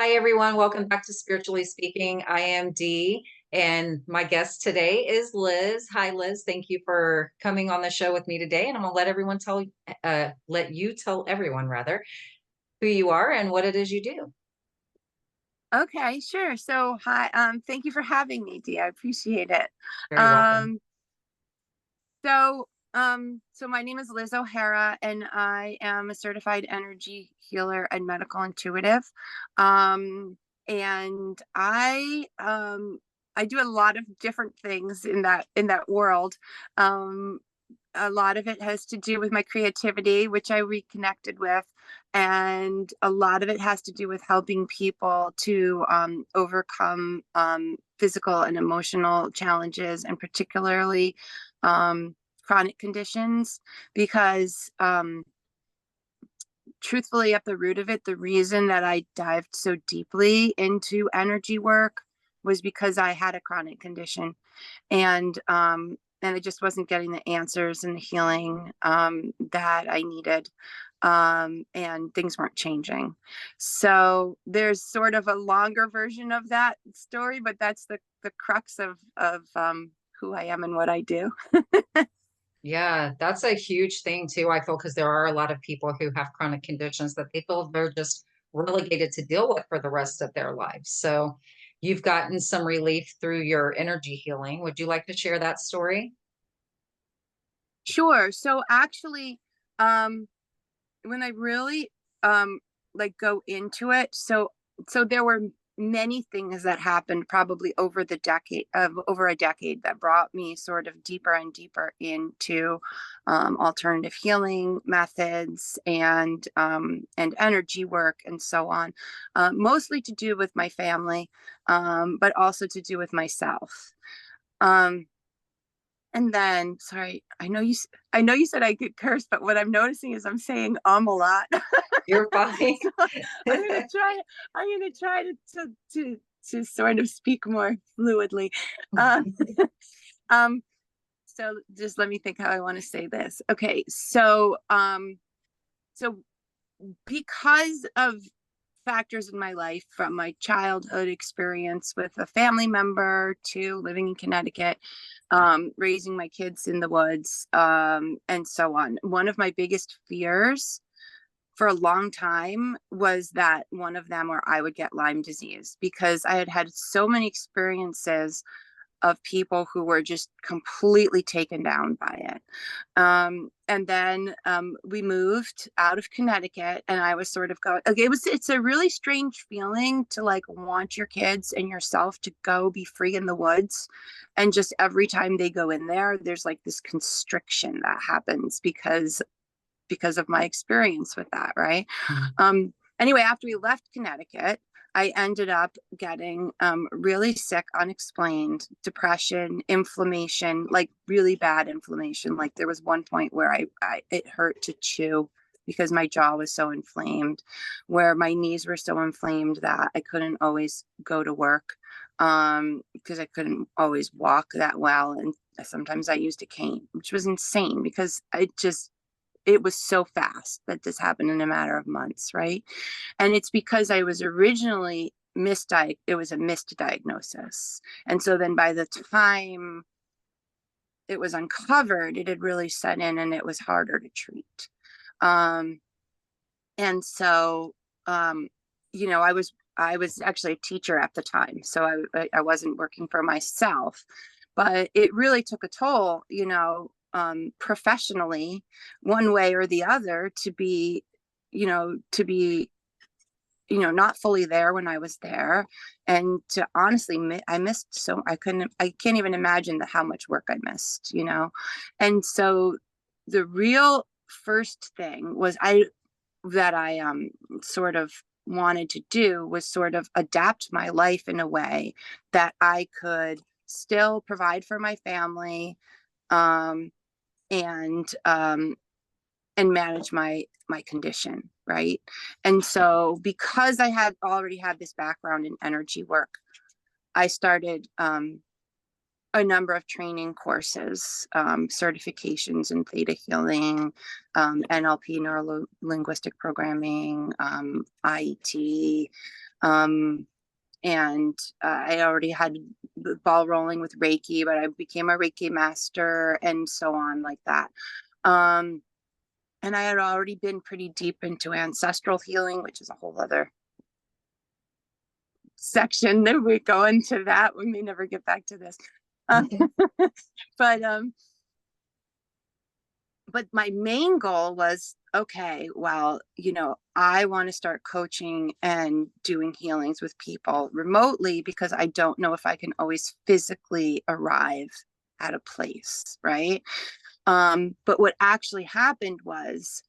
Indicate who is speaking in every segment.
Speaker 1: Hi, everyone. Welcome back to Spiritually Speaking. I am Dee, and my guest today is Liz. Hi, Liz. Thank you for coming on the show with me today. And I'm going to let you tell everyone rather who you are and what it is you do.
Speaker 2: Okay, sure. So, hi, thank you for having me, Dee. I appreciate it.
Speaker 1: Very welcome.
Speaker 2: Um, so my name is Liz O'Hara, and I am a certified energy healer and medical intuitive. And I do a lot of different things in that world. Um, a lot of it has to do with my creativity, which I reconnected with, and a lot of it has to do with helping people to overcome physical and emotional challenges, and particularly chronic conditions, because truthfully, at the root of it, the reason that I dived so deeply into energy work was because I had a chronic condition, and I just wasn't getting the answers and the healing that I needed, and things weren't changing. So there's sort of a longer version of that story, but that's the crux of who I am and what I do.
Speaker 1: Yeah, that's a huge thing too, I feel, because there are a lot of people who have chronic conditions that they feel they're just relegated to deal with for the rest of their lives. So you've gotten some relief through your energy healing. Would you like to share that story?
Speaker 2: Sure. So actually, um, when I really like go into it, so there were many things that happened probably over a decade that brought me sort of deeper and deeper into alternative healing methods and energy work and so on, mostly to do with my family, but also to do with myself. Um, and then, sorry, I know you said I could curse, but what I'm noticing is I'm saying a lot.
Speaker 1: You're fine.
Speaker 2: So I'm gonna try. I'm gonna try to sort of speak more fluidly. Uh, um. So just let me think how I want to say this. Okay. So because of factors in my life, from my childhood experience with a family member to living in Connecticut, raising my kids in the woods, and so on. One of my biggest fears for a long time was that one of them, or I would get Lyme disease, because I had had so many experiences of people who were just completely taken down by it. And then we moved out of Connecticut, and I was sort of going, okay, it's a really strange feeling to like want your kids and yourself to go be free in the woods. And just every time they go in there, there's like this constriction that happens because of my experience with that, right? Anyway, after we left Connecticut, I ended up getting really sick, unexplained depression, inflammation, like really bad inflammation. Like there was one point where it hurt to chew because my jaw was so inflamed, where my knees were so inflamed that I couldn't always go to work, because I couldn't always walk that well. And sometimes I used a cane, which was insane because it was so fast that this happened in a matter of months, right? And it's because I was originally it was a misdiagnosis. And so then by the time it was uncovered, it had really set in and it was harder to treat. Um, and so, um, I was actually a teacher at the time, so I wasn't working for myself, but it really took a toll, professionally, one way or the other, to be not fully there when I was there, and to honestly, I missed so I can't even imagine how much work I missed. And so the real first thing was I sort of wanted to do was sort of adapt my life in a way that I could still provide for my family, um, and manage my condition, right? And so because I had already had this background in energy work, I started a number of training courses, certifications in theta healing, NLP, neuro linguistic programming, IET, and I already had the ball rolling with Reiki, but I became a Reiki master and so on like that. And I had already been pretty deep into ancestral healing, which is a whole other section that we go into that. We may never get back to this. But but my main goal was, okay, well, I want to start coaching and doing healings with people remotely because I don't know if I can always physically arrive at a place, right? But what actually happened was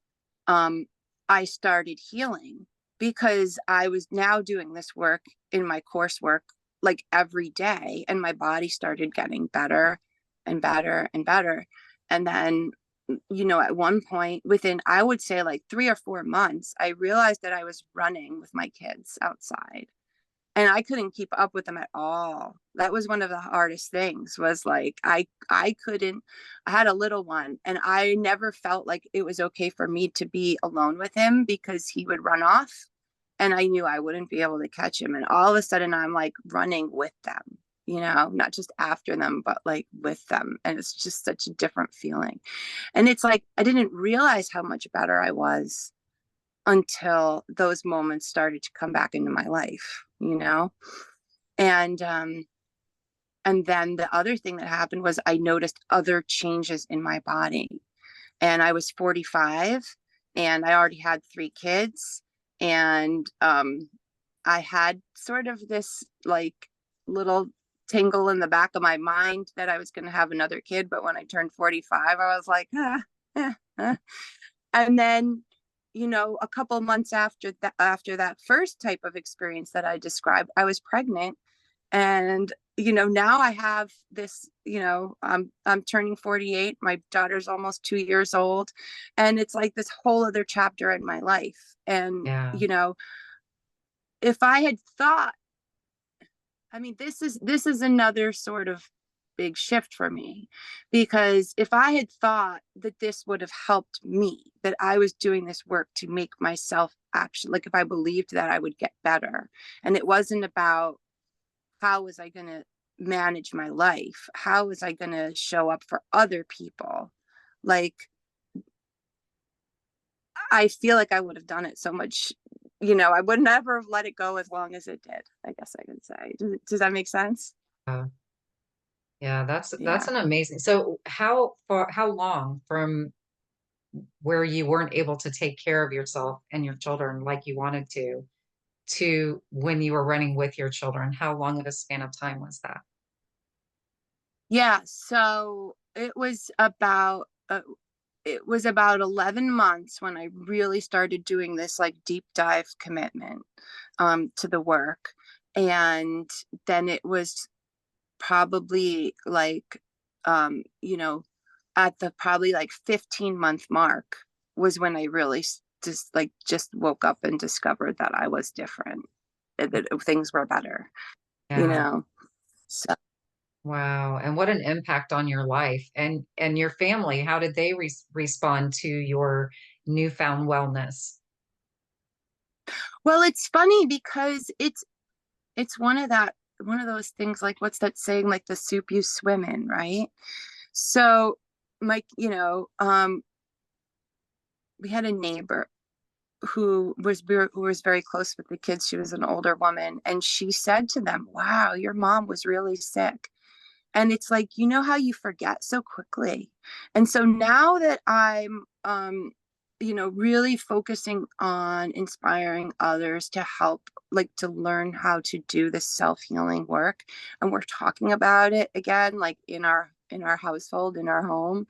Speaker 2: I started healing because I was now doing this work in my coursework like every day, and my body started getting better and better and better. And then, at one point, within, I would say, like 3 or 4 months, I realized that I was running with my kids outside and I couldn't keep up with them at all. That was one of the hardest things, was like I couldn't. I had a little one and I never felt like it was okay for me to be alone with him because he would run off and I knew I wouldn't be able to catch him, and all of a sudden I'm like running with them, not just after them but like with them, and it's just such a different feeling. And it's like I didn't realize how much better I was until those moments started to come back into my life. And then the other thing that happened was I noticed other changes in my body. And I was 45 and I already had 3 kids. And I had sort of this like little tingle in the back of my mind that I was going to have another kid. But when I turned 45, I was like, And then, a couple months after that first type of experience that I described, I was pregnant. And now I have this, I'm turning 48. My daughter's almost 2 years old, and it's like this whole other chapter in my life. And
Speaker 1: Yeah.
Speaker 2: if I had thought, I mean, this is another sort of big shift for me, because if I had thought that this would have helped me, that I was doing this work to make myself actually, like if I believed that I would get better, and it wasn't about how was I going to manage my life, how was I going to show up for other people, like I feel like I would have done it so much. I would never have let it go as long as it did, I guess I could say. Does that make sense?
Speaker 1: Uh, yeah, that's
Speaker 2: Yeah.
Speaker 1: an amazing. So how long from where you weren't able to take care of yourself and your children like you wanted to when you were running with your children, how long of a span of time was that?
Speaker 2: Yeah, so it was about 11 months when I really started doing this like deep dive commitment to the work. And then it was probably like, at the probably like 15-month mark was when I really just woke up and discovered that I was different, that things were better, you
Speaker 1: Yeah.
Speaker 2: know. So
Speaker 1: Wow. And what an impact on your life and your family. How did they respond to your newfound wellness?
Speaker 2: well, it's funny because it's one of those things, like what's that saying, like the soup you swim in, right? So Mike, we had a neighbor who was very close with the kids. She was an older woman, and she said to them, "Wow, your mom was really sick." And it's like, how you forget so quickly. And so now that I'm really focusing on inspiring others to help, like to learn how to do this self-healing work, and we're talking about it again, like in our household, in our home,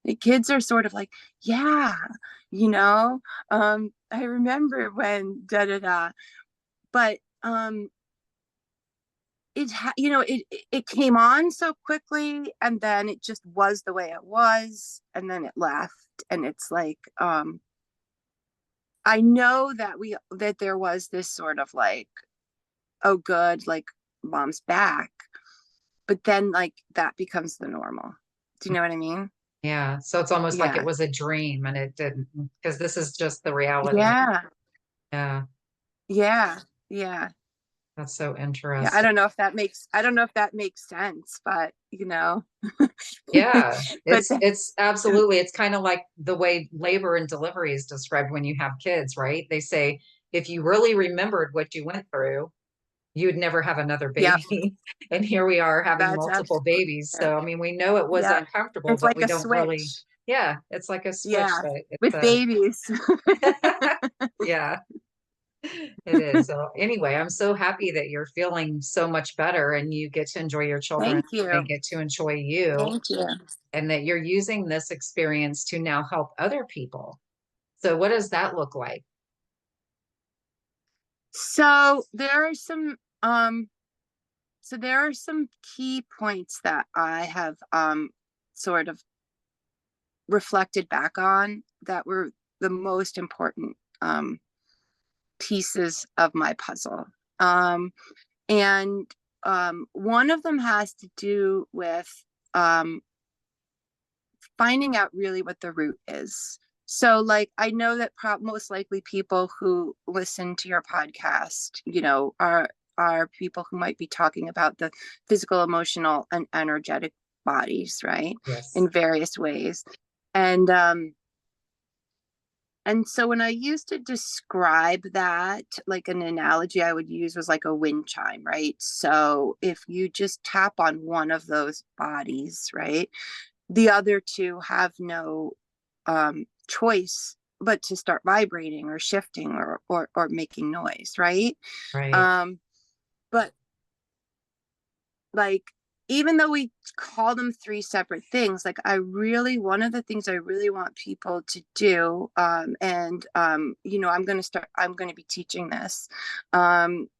Speaker 2: the kids are sort of like, yeah, you know I remember when da da da. But it came on so quickly, and then it just was the way it was, and then it left. And it's like, I know that there was this sort of like, oh good, like mom's back. but then like that becomes the normal. Do you know what I mean?
Speaker 1: Yeah. So it's almost like it
Speaker 2: Yeah.
Speaker 1: was a dream and it didn't, because this is just the reality.
Speaker 2: Yeah.
Speaker 1: Yeah.
Speaker 2: Yeah. Yeah.
Speaker 1: That's so
Speaker 2: Yeah. I
Speaker 1: interesting.
Speaker 2: don't know if that makes, I don't know if that makes sense, but you know,
Speaker 1: Yeah.
Speaker 2: but
Speaker 1: It's absolutely, it's kind of like the way labor and delivery is described when you have kids, right? They say if you really remembered what you went through, you would never have another
Speaker 2: yeah,
Speaker 1: baby. And here we are having
Speaker 2: that's
Speaker 1: multiple
Speaker 2: absolutely
Speaker 1: babies.
Speaker 2: fair.
Speaker 1: So, I mean, we know it was
Speaker 2: Yeah.
Speaker 1: uncomfortable,
Speaker 2: It's
Speaker 1: but
Speaker 2: like
Speaker 1: we
Speaker 2: a
Speaker 1: don't really,
Speaker 2: switch.
Speaker 1: yeah, it's like a switch
Speaker 2: Yeah.
Speaker 1: that it's
Speaker 2: With babies.
Speaker 1: yeah, it is. So anyway, I'm so happy that you're feeling so much better and you get to enjoy your children.
Speaker 2: Thank
Speaker 1: They
Speaker 2: you.
Speaker 1: get to enjoy you,
Speaker 2: Thank you.
Speaker 1: and that you're using this experience to now help other people. So what does that look like?
Speaker 2: So there are some so there are some key points that I have sort of reflected back on that were the most important pieces of my puzzle. And one of them has to do with um, finding out really what the root is. So, like, I know that most likely people who listen to your podcast, you know, are people who might be talking about the physical, emotional, and energetic bodies, right,
Speaker 1: Yes.
Speaker 2: in various ways. And and so when I used to describe that, like an analogy I would use was like a wind chime, right? So if you just tap on one of those bodies, right, the other two have no choice but to start vibrating or shifting or making noise, right?
Speaker 1: Right.
Speaker 2: Um, but like even though we call them three separate things, like I really, one of the things I really want people to do, and you know, I'm going to be teaching this,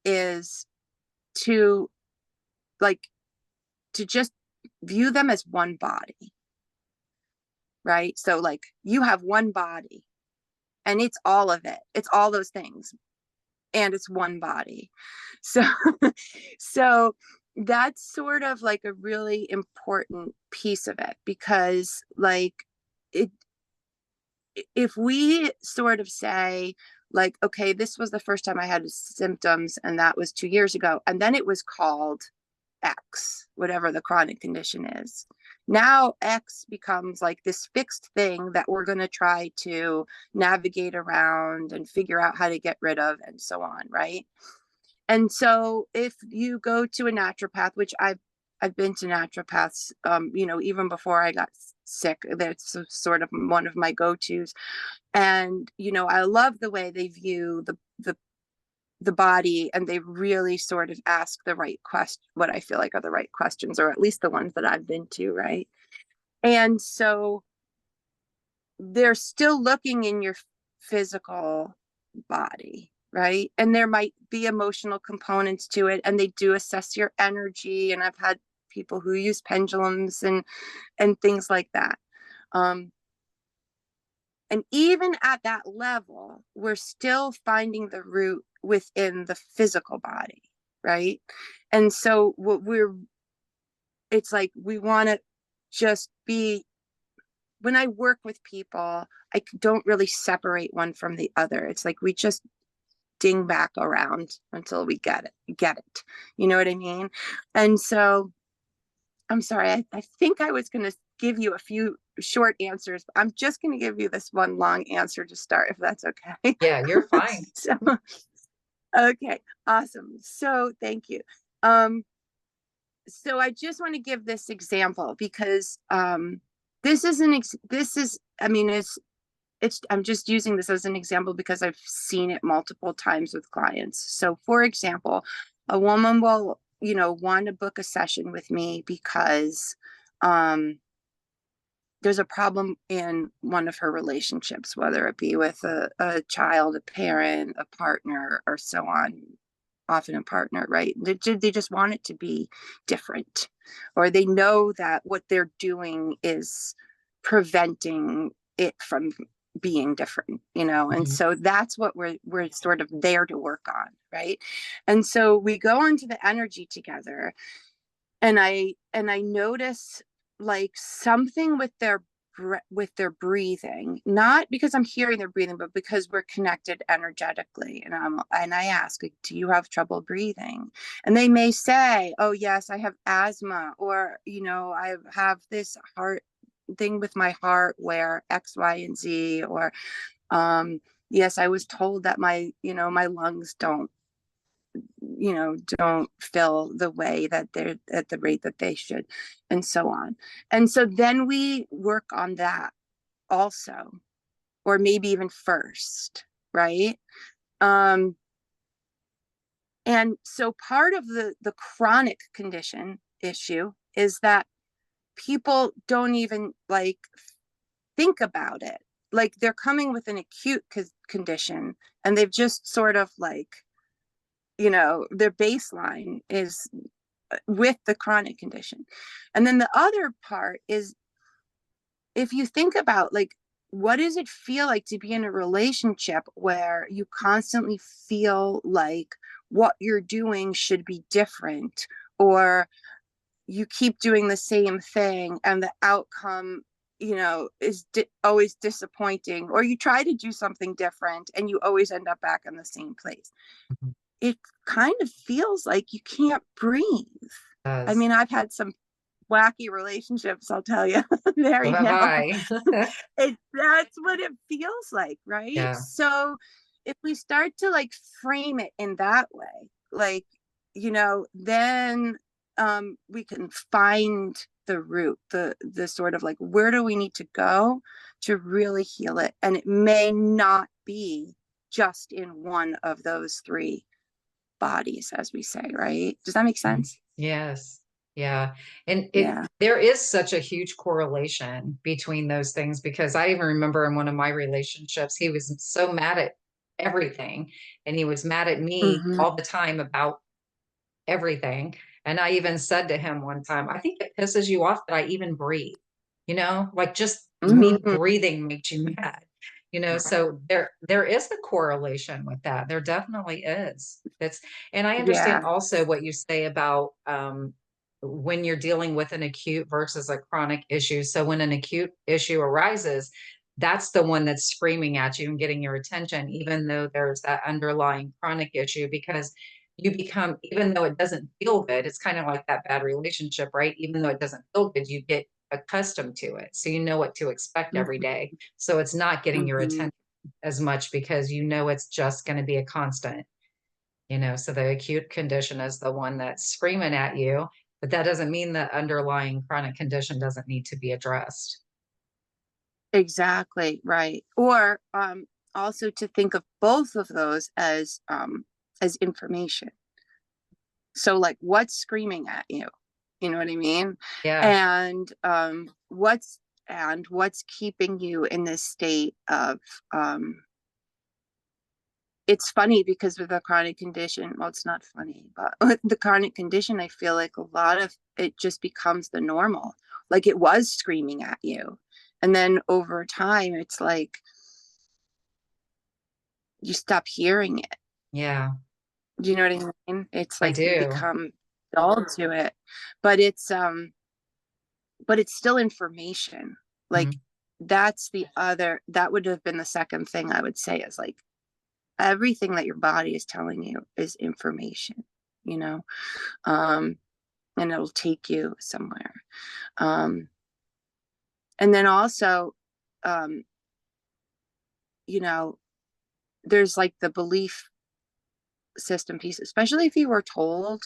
Speaker 2: is to like to just view them as one body, right? So like you have one body and it's all of it. It's all those things and it's one body. So so that's sort of like a really important piece of it because like it if we sort of say like okay, this was the first time I had symptoms and that was 2 years ago and then it was called X, whatever the chronic condition is. Now X becomes like this fixed thing that we're going to try to navigate around and figure out how to get rid of and so on, right? And so if you go to a naturopath, which I've been to naturopaths, you know, even before I got sick, that's sort of one of my go-tos. And, you know, I love the way they view the body and they really sort of ask the right question, what I feel like are the right questions, or at least the ones that I've been to, right? And so they're still looking in your physical body, right? And there might be emotional components to it, and they do assess your energy. And I've had people who use pendulums and things like that. Um, and even at that level, we're still finding the root within the physical body, right? And so what we're it's like we want to just be when I work with people, I don't really separate one from the other. It's like we just ding back around until we get it. You know what I mean? And so I'm sorry, I think I was going to give you a few short answers. But I'm just going to give you this one long answer to start, if that's okay.
Speaker 1: Yeah, you're fine.
Speaker 2: So, okay, awesome. So thank you. Um, so I just want to give this example because this is I mean it's I'm just using this as an example because I've seen it multiple times with clients. So for example, a woman will, you know, want to book a session with me because um there's a problem in one of her relationships, whether it be with a child, a parent, a partner, or so on, often a partner, right? They just want it to be different, or they know that what they're doing is preventing it from being different, you know. And
Speaker 1: Mhm.
Speaker 2: so that's what we're sort of there to work on, right? And so we go into the energy together And I notice like something with their breathing, not because I'm hearing their breathing, but because we're connected energetically. And I ask, like, do you have trouble breathing? And they may say, oh yes, I have asthma, or I have this heart thing with my heart where X, Y, and Z, or yes, I was told that my lungs don't fill the way that they're at the rate that they should, and so on. And so then we work on that also, or maybe even first, right? um and so part of the chronic condition issue is that people don't even like think about it. Like they're coming with an acute condition, and they've just sort of like, their baseline is with the chronic condition. And then the other part is, if you think about, like, what does it feel like to be in a relationship where you constantly feel like what you're doing should be different, or you keep doing the same thing and the outcome is always disappointing, or you try to do something different and you always end up back in the same place.
Speaker 1: Mhm.
Speaker 2: It kind of feels like you can't breathe. I
Speaker 1: Does.
Speaker 2: mean, I've had some wacky relationships, I'll tell you,
Speaker 1: So
Speaker 2: married
Speaker 1: have
Speaker 2: now.
Speaker 1: I.
Speaker 2: That's what it feels like, right?
Speaker 1: Yeah.
Speaker 2: So if we start to like frame it in that way, like, then we can find the root, the sort of like, where do we need to go to really heal it? And it may not be just in one of those three bodies, as we say, right? Does that make
Speaker 1: Mhm.
Speaker 2: sense?
Speaker 1: Yes. Yeah. And
Speaker 2: Yeah.
Speaker 1: there is such a huge correlation between those things, because I even remember in one of my relationships, he was so mad at everything, and he was mad at me
Speaker 2: Mm-hmm.
Speaker 1: all the time about everything. And I even said to him one time, I think it pisses you off that I even breathe, like just me
Speaker 2: Mm-hmm.
Speaker 1: breathing makes you mad. So there is a correlation with that. There definitely is. And I
Speaker 2: Yeah.
Speaker 1: understand also what you say about when you're dealing with an acute versus a chronic issue. So when an acute issue arises, that's the one that's screaming at you and getting your attention, even though there's that underlying chronic issue, because you become, even though it doesn't feel good, it's kind of like that bad relationship, right? Even though it doesn't feel good, you get accustomed to it. So you know what to expect every day. So it's not getting your
Speaker 2: Mm-hmm.
Speaker 1: attention as much, because it's just going to be a constant. So the acute condition is the one that's screaming at you, but that doesn't mean the underlying chronic condition doesn't need to be addressed.
Speaker 2: Exactly, right. Or also to think of both of those as information. So like, what's screaming at you? You know what I mean?
Speaker 1: Yeah.
Speaker 2: And what's keeping you in this state of it's funny because with a chronic condition, well, it's not funny, but with the chronic condition, I feel like a lot of it just becomes the normal. Like it was screaming at you. And then over time, it's like you stop hearing it.
Speaker 1: Yeah,
Speaker 2: Do you know what I mean? It's
Speaker 1: I
Speaker 2: like you
Speaker 1: do.
Speaker 2: become dulled to it. But it's still information. Like
Speaker 1: Mhm.
Speaker 2: that would have been the second thing I would say, is like everything that your body is telling you is information, you know? Um, and it'll take you somewhere. Um, and then also, um, you know, there's like the belief system piece, especially if you were told,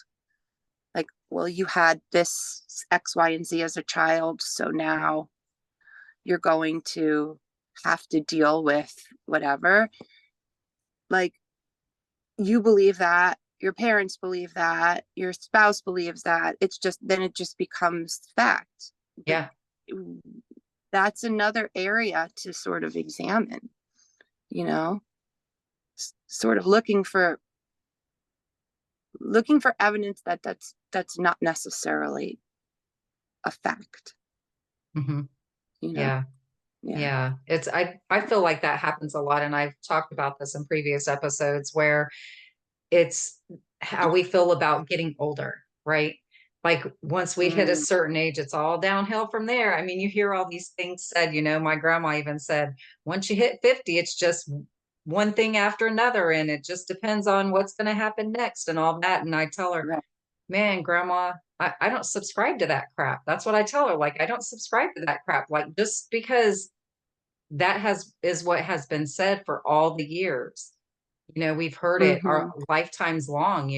Speaker 2: like, well, you had this X, Y, and Z as a child, so now you're going to have to deal with whatever. Like, you believe that, your parents believe that, your spouse believes that. It's just, then it just becomes fact. But
Speaker 1: Yeah.
Speaker 2: that's another area to sort of examine, you know, sort of looking for evidence that that's not necessarily a fact,
Speaker 1: Hmm.
Speaker 2: you know.
Speaker 1: Yeah.
Speaker 2: Yeah.
Speaker 1: Yeah. I feel like that happens a lot. And I've talked about this in previous episodes, where it's how we feel about getting older, right? Like once we hit a
Speaker 2: Mm,
Speaker 1: certain age, it's all downhill from there. I mean, you hear all these things said, my grandma even said, once you hit 50, it's just one thing after another. And it just depends on what's going to happen next and all that. And I tell her,
Speaker 2: right.
Speaker 1: man, grandma, I don't subscribe to that crap. That's what I tell her. Like, I don't subscribe to that crap. Like, just because is what has been said for all the years. We've heard it our
Speaker 2: Hmm.
Speaker 1: lifetimes long,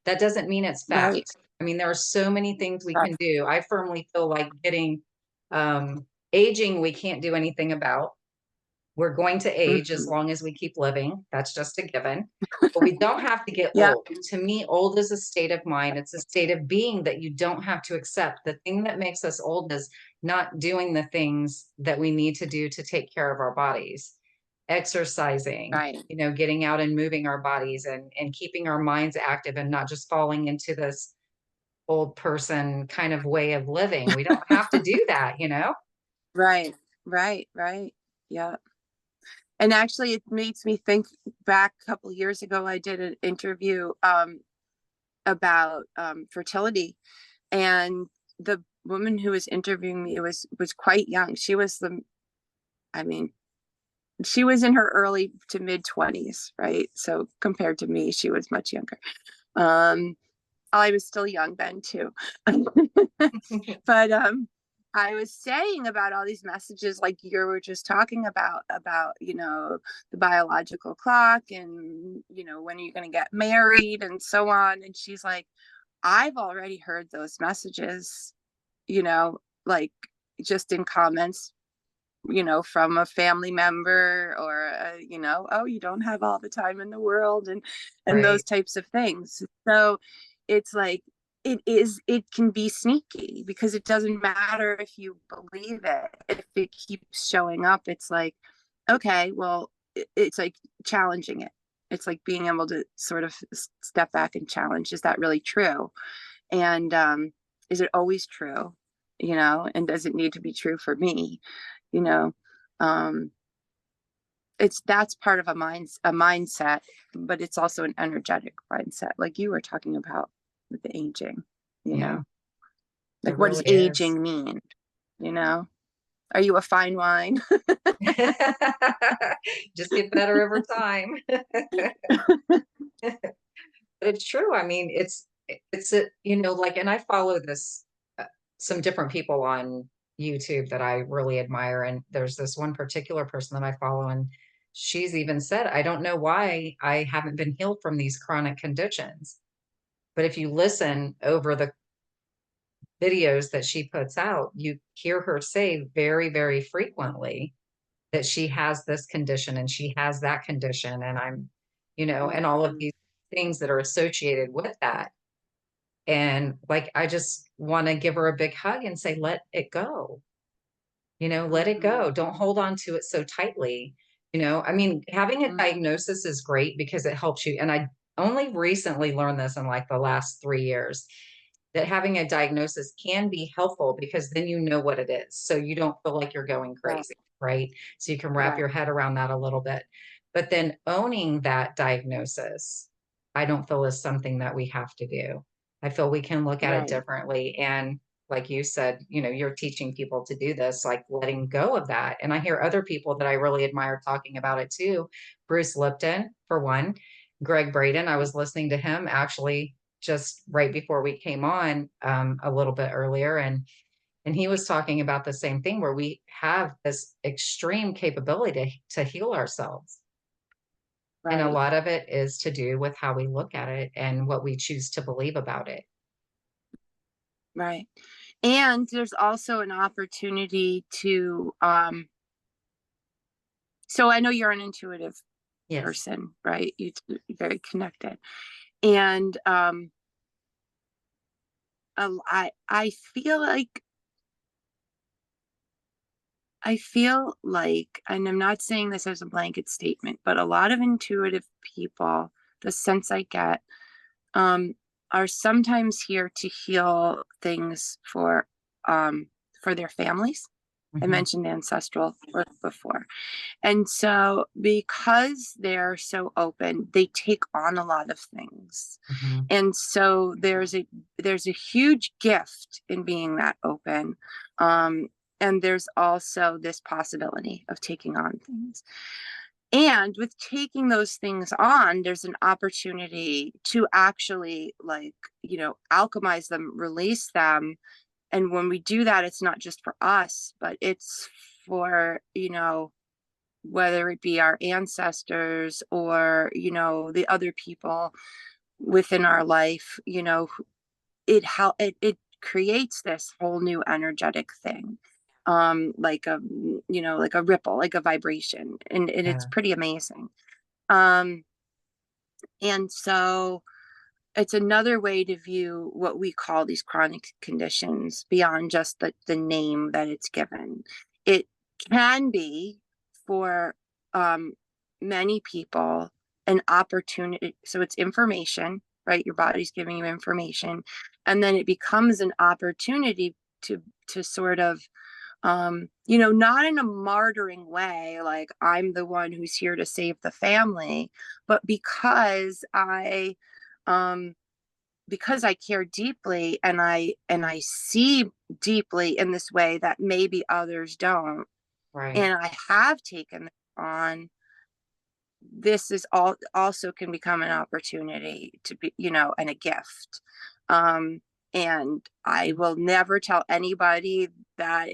Speaker 1: that doesn't mean it's
Speaker 2: Right.
Speaker 1: fact. I mean, there are so many things we
Speaker 2: Right.
Speaker 1: can do. I firmly feel like um, aging, we can't do anything about. We're going to age as
Speaker 2: Hmm.
Speaker 1: long as we keep living. That's just a given. But we don't have to get
Speaker 2: Yeah.
Speaker 1: old. To me, old is a state of mind. It's a state of being that you don't have to accept. The thing that makes us old is not doing the things that we need to do to take care of our bodies, exercising,
Speaker 2: Right.
Speaker 1: getting out and moving our bodies and keeping our minds active and not just falling into this old person kind of way of living. We don't have to do that.
Speaker 2: Right. Right. Right. Yeah. And actually, it makes me think back a couple years ago, I did an interview about fertility, and the woman who was interviewing me was quite young. She was I mean, she was in her early to mid 20s, right? So compared to me, she was much younger. Um, I was still young then too. But I was saying about all these messages like you were just talking about the biological clock, and when are you going to get married and so on. And she's like, I've already heard those messages, like just in comments, from a family member, or oh, you don't have all the time in the world, and those
Speaker 1: Right.
Speaker 2: types of things. So it's like it can be sneaky, because it doesn't matter if you believe it. If it keeps showing up, it's like, okay, well, it's like challenging it. It's like being able to sort of step back and challenge, is that really true? And is it always true? And does it need to be true for me? you know um that's part of a mindset, but it's also an energetic mindset, like you were talking about with the aging. you
Speaker 1: Yeah,
Speaker 2: know
Speaker 1: it
Speaker 2: like, what does
Speaker 1: really is.
Speaker 2: aging mean? you know are you a fine wine?
Speaker 1: Just get better over time. But it's true. I mean, it's a, like, and I follow uh, some different people on YouTube that I really admire. And there's this one particular person that I follow, and she's even said, I don't know why I haven't been healed from these chronic conditions. But if you listen over the videos that she puts out, you hear her say very, very frequently that she has this condition and she has that condition. And and all of
Speaker 2: Mhm.
Speaker 1: these things that are associated with that. And like, I just want to give her a big hug and say, let it go, let it
Speaker 2: Mhm.
Speaker 1: go. Don't hold on to it so tightly. I mean, having a
Speaker 2: Mhm.
Speaker 1: diagnosis is great because it helps you. And I only recently learned this in like the last 3 years, that having a diagnosis can be helpful because then you know what it is. So you don't feel like you're going
Speaker 2: Right.
Speaker 1: crazy, right? So you can wrap
Speaker 2: Right.
Speaker 1: your head around that a little bit. But then owning that diagnosis, I don't feel is something that we have to do. I feel we can look at it
Speaker 2: Right.
Speaker 1: differently. And like you said, you're teaching people to do this, like letting go of that. And I hear other people that I really admire talking about it too. Bruce Lipton, for one, Greg Braden. I was listening to him actually just right before we came on, a little bit earlier, and he was talking about the same thing where we have this extreme capability to heal ourselves. And a
Speaker 2: Right.
Speaker 1: lot of it is to do with how we look at it and what we choose to believe about it.
Speaker 2: Right. And there's also an opportunity to so I know you're an intuitive
Speaker 1: Yes.
Speaker 2: person, right? You're very connected. And I feel like, and I'm not saying this as a blanket statement, but a lot of intuitive people, the sense I get, um, are sometimes here to heal things um, for their families. I
Speaker 1: Mhm.
Speaker 2: mentioned ancestral work before. And so because they're so open, they take on a lot of things.
Speaker 1: Mhm.
Speaker 2: And so there's a huge gift in being that open. Um, and there's also this possibility of taking on things. And with taking those things on, there's an opportunity to actually, like, alchemize them, release them. And when we do that, it's not just for us, but it's for, whether it be our ancestors or, the other people within our life, it creates this whole new energetic thing, like like a ripple, like a vibration, and it's
Speaker 1: Yeah.
Speaker 2: pretty amazing. um and so it's another way to view what we call these chronic conditions beyond just the name that it's given. It can be for um, many people an opportunity. So it's information, right? Your body's giving you information, and then it becomes an opportunity to sort of not in a martyring way, like I'm the one who's here to save the family, but um, because I care deeply, and I see deeply in this way that maybe others don't,
Speaker 1: Right.
Speaker 2: and I have taken this on. This is also can become an opportunity to be, and a gift. Um, and I will never tell anybody that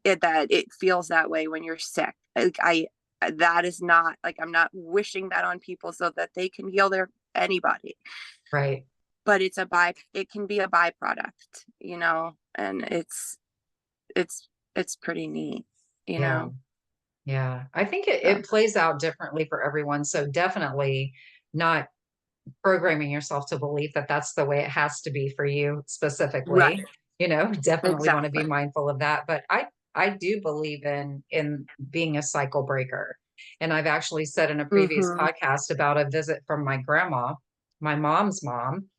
Speaker 2: that it feels that way when you're sick. Like that is not, like, I'm not wishing that on people so that they can heal their anybody.
Speaker 1: Right.
Speaker 2: But it can be a byproduct, and it's it's pretty neat, you
Speaker 1: Yeah.
Speaker 2: know.
Speaker 1: Yeah. I think it
Speaker 2: So
Speaker 1: plays out differently for everyone. So definitely not programming yourself to believe that that's the way it has to be for you specifically.
Speaker 2: right,
Speaker 1: Definitely want to be
Speaker 2: exactly.
Speaker 1: mindful of that. But I do believe in being a cycle breaker. And I've actually said in a previous
Speaker 2: Mm-hmm.
Speaker 1: podcast about a visit from my grandma, my mom's mom,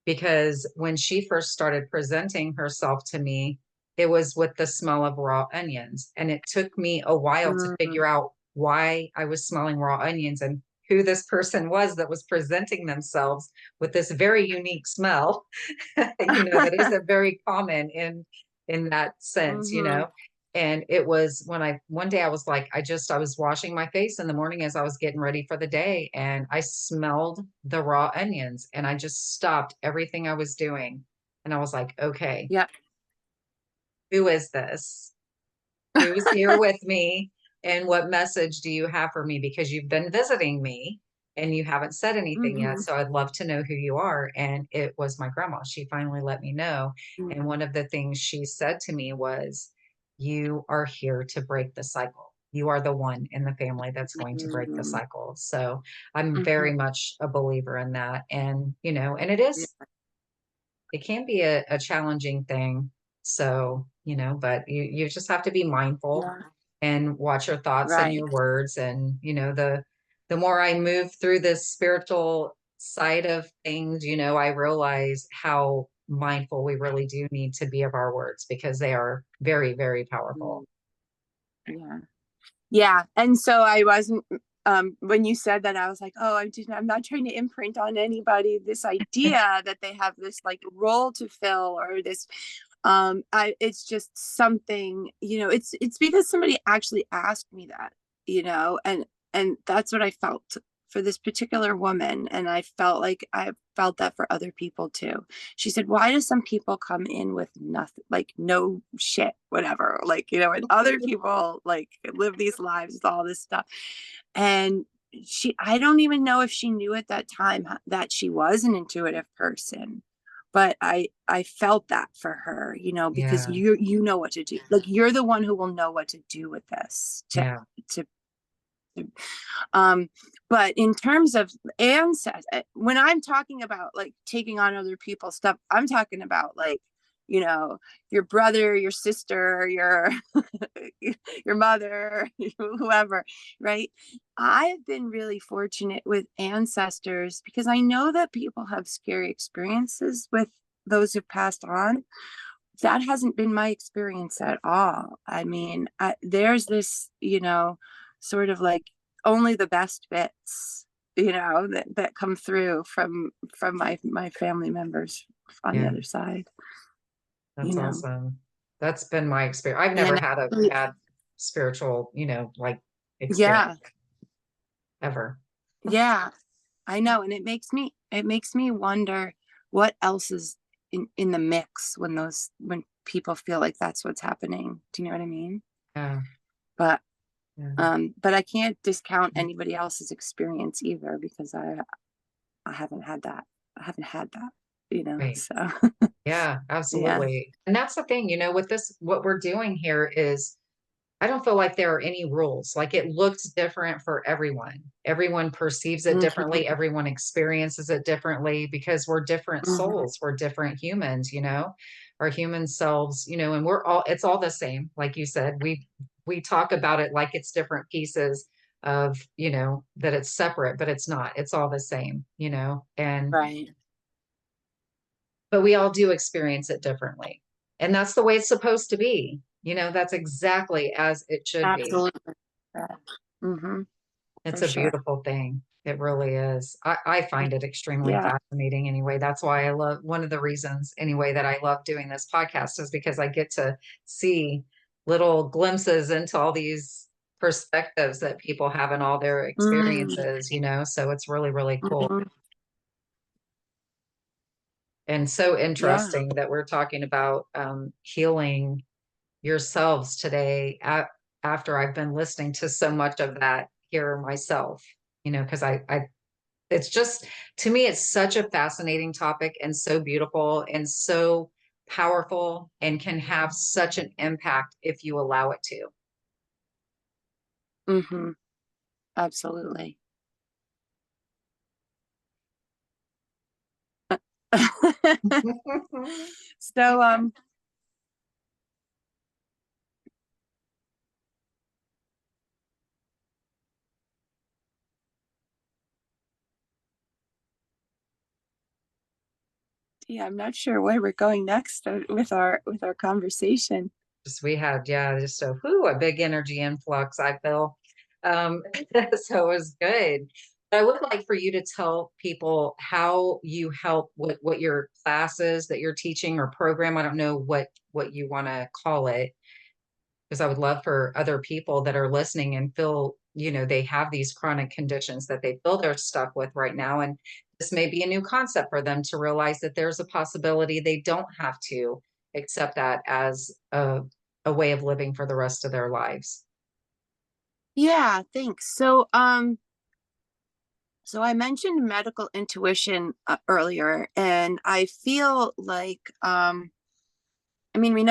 Speaker 1: because when she first started presenting herself to me, it was with the smell of raw onions. And it took me a while to
Speaker 2: Mm-hmm.
Speaker 1: figure out why I was smelling raw onions and who this person was that was presenting themselves with this very unique smell, that isn't very common in that sense.
Speaker 2: Mm-hmm.
Speaker 1: And it was when one day I was like, I was washing my face in the morning as I was getting ready for the day, and I smelled the raw onions, and I just stopped everything I was doing. And I was like, okay,
Speaker 2: Yep.
Speaker 1: who is this? Who's here with me? And what message do you have for me? Because you've been visiting me and you haven't said anything yet.
Speaker 2: Mm-hmm.
Speaker 1: So I'd love to know who you are. And it was my grandma. She finally let me know. And one of the things she said to me was, you are here to break the cycle. You are the one in the family that's going to break the
Speaker 2: Mm-hmm.
Speaker 1: cycle. So I'm very
Speaker 2: Mm-hmm.
Speaker 1: much a believer in that. And
Speaker 2: Yeah.
Speaker 1: it can be a challenging thing. So, but you just have to be mindful
Speaker 2: Yeah.
Speaker 1: and watch your thoughts and
Speaker 2: Right.
Speaker 1: your words. And, the more I move through this spiritual side of things, I realize how mindful we really do need to be of our words because they are very, very powerful.
Speaker 2: Mm. Yeah. Yeah. And so I wasn't, when you said that, I was like, oh, I'm not trying to imprint on anybody this idea that they have this, like, role to fill, or this, it's just something, it's because somebody actually asked me that, and that's what I felt for this particular woman. And I felt that for other people too. She said, why do some people come in with nothing, like no shit, whatever, like, and other people like live these lives with all this stuff. And I don't even know if she knew at that time that she was an intuitive person, but I felt that for her, because
Speaker 1: Yeah.
Speaker 2: you know what to do. Like, you're the one who will know what to do with this
Speaker 1: Yeah.
Speaker 2: to um but in terms of ancestors, when I'm talking about, like, taking on other people's stuff, I'm talking about, like, your brother, your sister, your your mother, whoever, right? I've been really fortunate with ancestors because I know that people have scary experiences with those who've passed on. that hasn't been my experience at all. I mean, there's this, sort of like only the best bits, that come through from my family members on the
Speaker 1: Yeah,
Speaker 2: other side, you
Speaker 1: that's
Speaker 2: know.
Speaker 1: awesome. That's been my experience. I've never
Speaker 2: And
Speaker 1: had a
Speaker 2: actually,
Speaker 1: bad spiritual, like experience
Speaker 2: yeah,
Speaker 1: ever.
Speaker 2: yeah, I know. And it makes me wonder what else is in the mix when people feel like that's what's happening. Do you know what I mean?
Speaker 1: Yeah,
Speaker 2: But
Speaker 1: yeah,
Speaker 2: but I can't discount anybody else's experience either, because I haven't had that. I haven't had that,
Speaker 1: right.
Speaker 2: so
Speaker 1: Yeah,
Speaker 2: yeah.
Speaker 1: absolutely. And that's the thing, with this, what we're doing here is I don't feel like there are any rules. Like it looks different for everyone. Everyone perceives it
Speaker 2: Hmm.
Speaker 1: differently. Everyone experiences it differently because we're different
Speaker 2: Hmm.
Speaker 1: souls. We're different humans, our human selves, and it's all the same. Like you said, we talk about it like it's different pieces of, that it's separate, but it's not. It's all the same, and
Speaker 2: Right.
Speaker 1: but we all do experience it differently. And that's the way it's supposed to be. That's exactly as it should be.
Speaker 2: Absolutely. Right. Hmm.
Speaker 1: It's
Speaker 2: For
Speaker 1: a
Speaker 2: sure.
Speaker 1: beautiful thing. It really is. I find it extremely
Speaker 2: Yeah.
Speaker 1: fascinating anyway. That's why one of the reasons anyway that I love doing this podcast is because I get to see little glimpses into all these perspectives that people have in all their
Speaker 2: Mm.
Speaker 1: experiences, so it's really, really cool.
Speaker 2: Hmm.
Speaker 1: And so
Speaker 2: Yeah.
Speaker 1: interesting that we're talking about healing yourselves today after I've been listening to so much of that here myself, because it's just, to me, it's such a fascinating topic and so beautiful and so powerful and can have such an impact if you allow it to.
Speaker 2: Hmm. Absolutely. So, yeah, I'm not sure where we're going next with our conversation.
Speaker 1: Just we had, yeah, just a big energy influx, I feel. Um, so it was good. But I would like for you to tell people how you help, what your classes that you're teaching or program, I don't know what you want to call it, because I would love for other people that are listening and feel, they have these chronic conditions that they feel they're stuck with right now. And this may be a new concept for them to realize that there's a possibility they don't have to accept that as a way of living for the rest of their lives.
Speaker 2: Yeah, thanks. So I mentioned medical intuition earlier, and I feel like I mean, we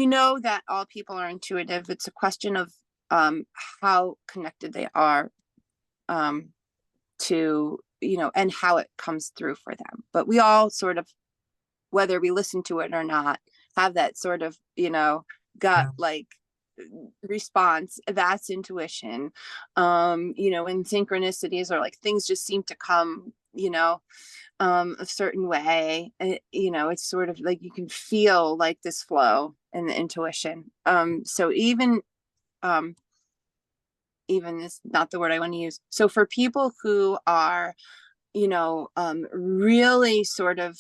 Speaker 2: know that all people are intuitive. It's a question of how connected they are um to, and how it comes through for them. But we all sort of, whether we listen to it or not, have that sort of, gut
Speaker 1: Yeah.
Speaker 2: like response. That's intuition. And synchronicities, or like things just seem to come, a certain way. It's sort of like you can feel like this flow in the intuition. So um even is not the word I want to use. So for people who are, really sort of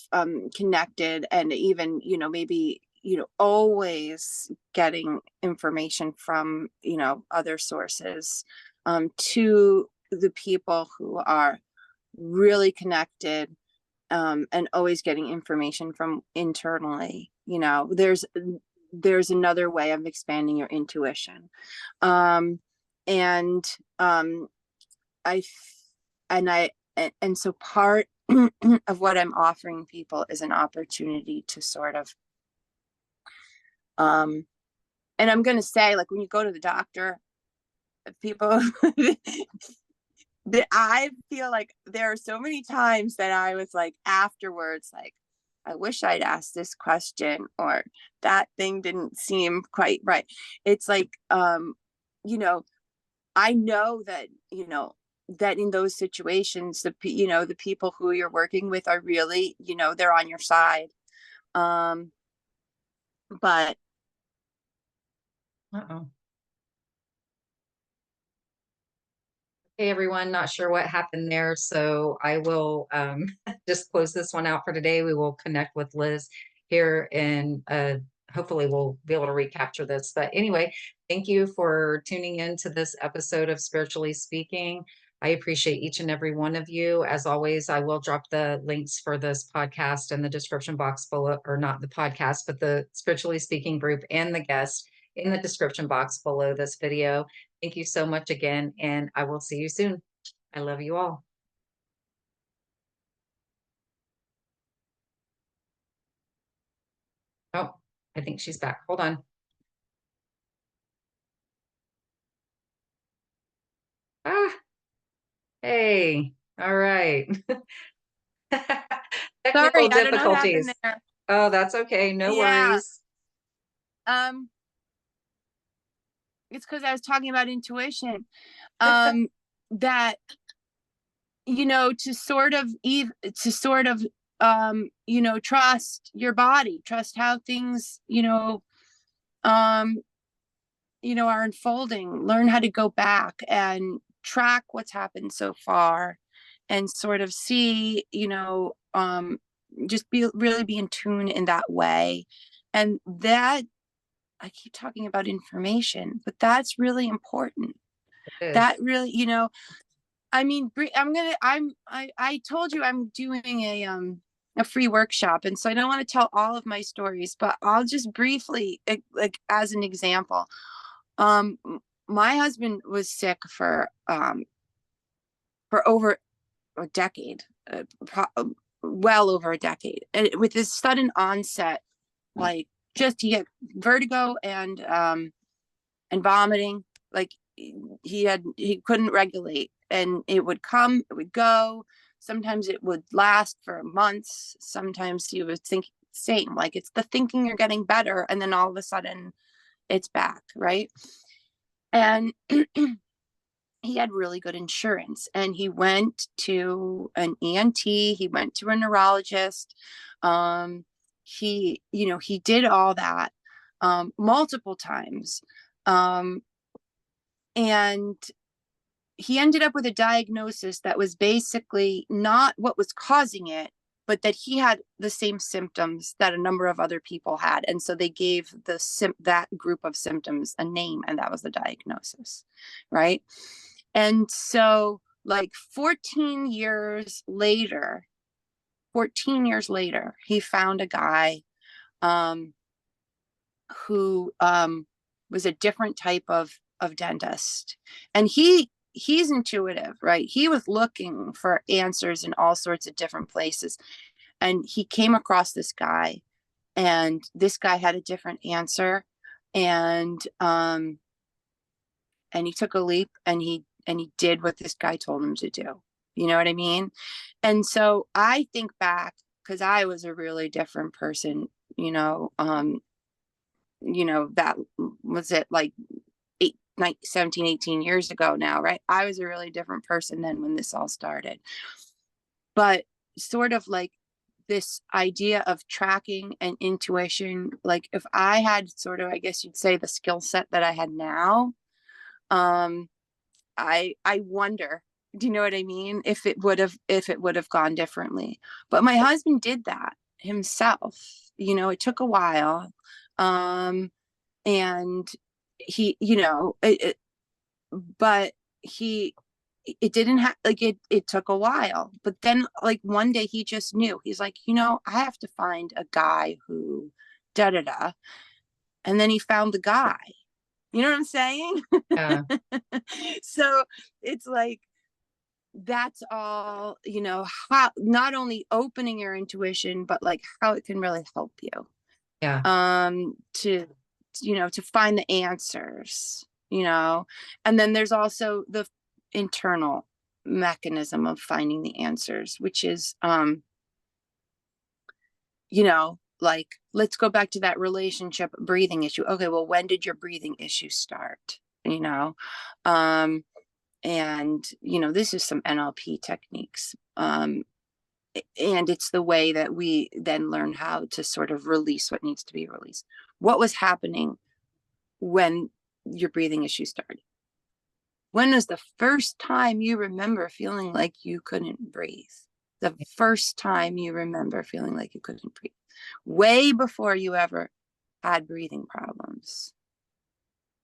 Speaker 2: connected, and even, maybe, always getting information from, other sources, to the people who are really connected, and always getting information from internally, there's another way of expanding your intuition. And I and I and so part of what I'm offering people is an opportunity to sort of um and I'm going to say, like, when you go to the doctor, people that I feel like there are so many times that I was like afterwards, like, I wish I'd asked this question, or that thing didn't seem quite right. It's like, you know I know that, that in those situations, the people who you're working with are really, they're on your side. Um, But
Speaker 1: Uh-oh. Hey everyone, not sure what happened there, so I will just close this one out for today. We will connect with Liz here and hopefully we'll be able to recapture this. But anyway, thank you for tuning in to this episode of Spiritually Speaking. I appreciate each and every one of you. As always, I will drop the links for this podcast in the description box below, or not the podcast, but the Spiritually Speaking group and the guest in the description box below this video. Thank you so much again, and I will see you soon. I love you all. Oh, I think she's back. Hold on. Ah, hey. All right. Technical
Speaker 2: sorry, I don't know what happened
Speaker 1: difficulties.
Speaker 2: there.
Speaker 1: Oh, that's okay. No
Speaker 2: Yeah.
Speaker 1: worries.
Speaker 2: Um, it's because I was talking about intuition. Um, that to sort of trust your body, trust how things, um, are unfolding, learn how to go back and track what's happened so far and sort of see, just be in tune in that way. And that, I keep talking about information, but that's really important.
Speaker 1: It
Speaker 2: That
Speaker 1: is.
Speaker 2: really, I mean, I told you I'm doing a free workshop, and so I don't want to tell all of my stories, but I'll just briefly, like as an example. Um, my husband was sick for over a decade, well over a decade, and with this sudden onset, like just he had vertigo and vomiting, like he couldn't regulate, and it would come, it would go. Sometimes it would last for months. Sometimes he would think same, like it's the thinking you're getting better, and then all of a sudden it's back, right? And he had really good insurance, and he went to an ENT, he went to a neurologist. He did all that multiple times. um, and he ended up with a diagnosis that was basically not what was causing it, but that he had the same symptoms that a number of other people had. And so they gave that group of symptoms a name, and that was the diagnosis, right? And so, like 14 years later, he found a guy um, who was a different type of dentist, and he's intuitive, right? He was looking for answers in all sorts of different places, and he came across this guy, and this guy had a different answer, and he took a leap, and he did what this guy told him to do. You know what I mean? And so I think back, because I was a really different person, that was it, like 17, 18 years ago now, right? I was a really different person than when this all started. But sort of like this idea of tracking and intuition, like if I had sort of, I guess you'd say, the skill set that I had now, um, I wonder, do you know what I mean? If it would have gone differently. But my husband did that himself. It took a while. And he, but he, it didn't have, like, it took a while, but then, like, one day he just knew. He's like, I have to find a guy who da da da. And then he found the guy. You know what I'm saying?
Speaker 1: Yeah.
Speaker 2: So it's like, that's all, how not only opening your intuition, but like how it can really help you
Speaker 1: Yeah.
Speaker 2: to find the answers. And then there's also the internal mechanism of finding the answers, which is like, let's go back to that relationship breathing issue. Okay, well, when did your breathing issue start? And this is some NLP techniques. and it's the way that we then learn how to sort of release what needs to be released. What was happening when your breathing issues started? When was the first time you remember feeling like you couldn't breathe? The first time you remember feeling like you couldn't breathe, way before you ever had breathing problems.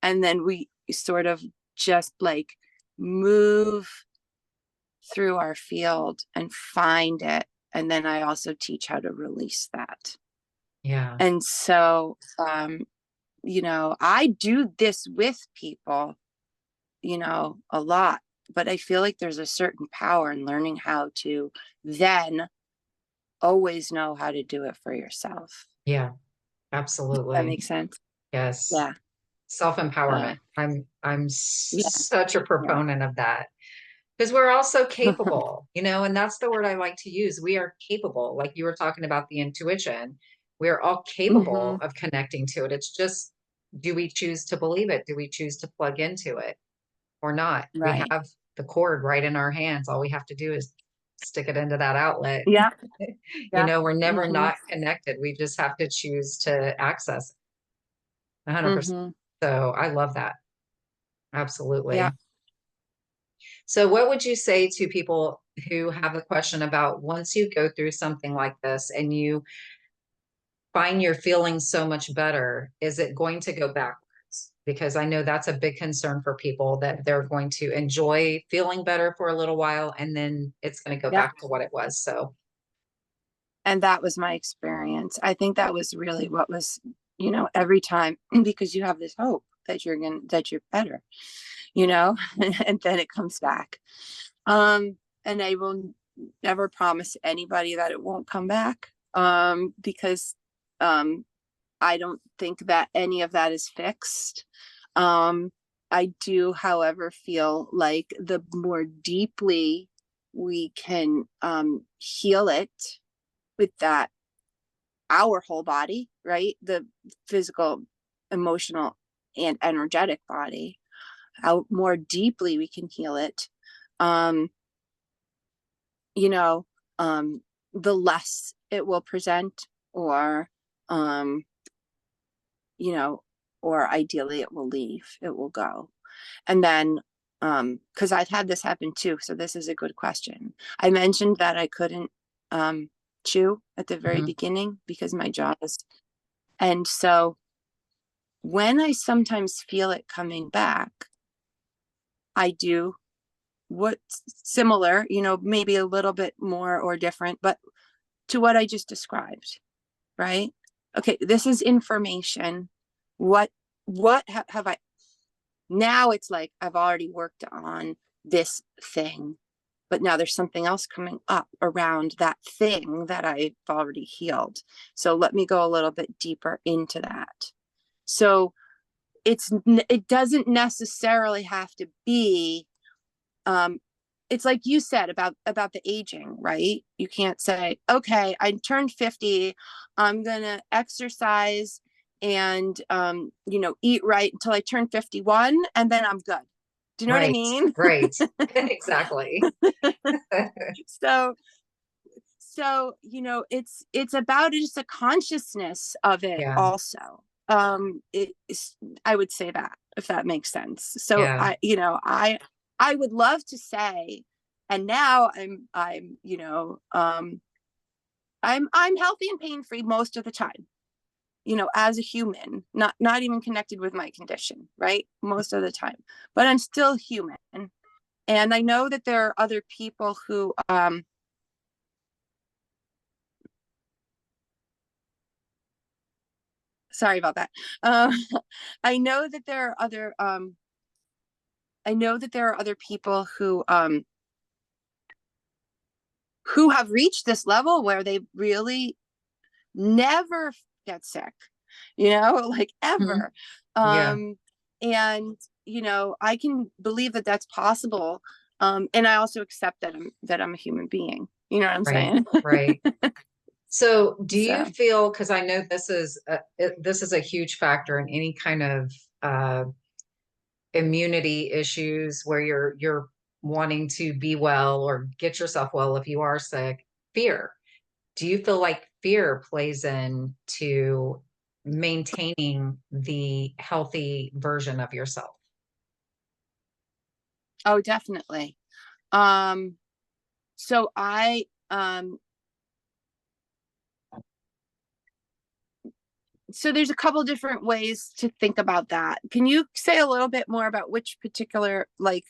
Speaker 2: And then we sort of just like move through our field and find it. And then I also teach how to release that.
Speaker 1: Yeah.
Speaker 2: And so, I do this with people, a lot, but I feel like there's a certain power in learning how to then always know how to do it for yourself.
Speaker 1: Yeah.
Speaker 2: That
Speaker 1: Absolutely.
Speaker 2: makes sense.
Speaker 1: Yes.
Speaker 2: Yeah.
Speaker 1: Self-empowerment.
Speaker 2: So,
Speaker 1: I'm
Speaker 2: yeah.
Speaker 1: such a
Speaker 2: Yeah.
Speaker 1: proponent of that because we're also capable, and that's the word I like to use. We are capable. Like you were talking about the intuition. We're all capable
Speaker 2: Hmm.
Speaker 1: of connecting to it. It's just, do we choose to believe it? Do we choose to plug into it or not? We
Speaker 2: Right.
Speaker 1: have the cord right in our hands. All we have to do is stick it into that outlet.
Speaker 2: Yeah. Yeah.
Speaker 1: We're never
Speaker 2: Hmm.
Speaker 1: not connected. We just have to choose to access it 100%.
Speaker 2: Hmm.
Speaker 1: So I love that.
Speaker 2: Yeah.
Speaker 1: Absolutely. So what would you say to people who have a question about once you go through something like this and you find you're feeling so much better, is it going to go backwards? Because I know that's a big concern for people that they're going to enjoy feeling better for a little while and then it's going to go
Speaker 2: Yeah.
Speaker 1: back to what it was. So,
Speaker 2: And that was my experience. I think that was really what was, every time, because you have this hope that you're better, and then it comes back. And I will never promise anybody that it won't come back. Because I don't think that any of that is fixed. I do, however, feel like the more deeply we can heal it with that, our whole body, right? The physical, emotional, and energetic body, how more deeply we can heal it, um, you know, the less it will present, or, um, you know, or ideally it will leave, it will go. And then, because I've had this happen too, so this is a good question. I mentioned that I couldn't chew at the very
Speaker 1: mhm,
Speaker 2: beginning because my jaw is, and so when I sometimes feel it coming back, I do what's similar, maybe a little bit more or different, but to what I just described, right? Okay, this is information. What have I, now it's like I've already worked on this thing, but now there's something else coming up around that thing that I've already healed. So let me go a little bit deeper into that. So it doesn't necessarily have to be, um it's like you said about the aging, right? You can't say, okay, I turned 50, I'm gonna exercise and eat right until I turn 51 and then I'm good. Do you know what I
Speaker 1: right,
Speaker 2: mean?
Speaker 1: right. Exactly.
Speaker 2: so it's about just a consciousness of it
Speaker 1: Yeah,
Speaker 2: also. I would say that, if that makes sense. So
Speaker 1: yeah,
Speaker 2: I would love to say, and now I'm healthy and pain free most of the time, as a human, not even connected with my condition, right? Most of the time, but I'm still human. And I know that there are other people who sorry about that. Um, I know that there are other people who have reached this level where they really never get sick, like
Speaker 1: mhm,
Speaker 2: ever.
Speaker 1: yeah,
Speaker 2: Um, and I can believe that that's possible. And I also accept that I'm a human being. You know what I'm
Speaker 1: right,
Speaker 2: saying?
Speaker 1: right. So do you
Speaker 2: So
Speaker 1: feel, because I know this is a huge factor in any kind of uh, immunity issues where you're wanting to be well or get yourself well if you are sick. fear. Do you feel like fear plays into maintaining the healthy version of yourself?
Speaker 2: Oh, definitely. Um, so so there's a couple different ways to think about that. Can you say a little bit more about which particular, like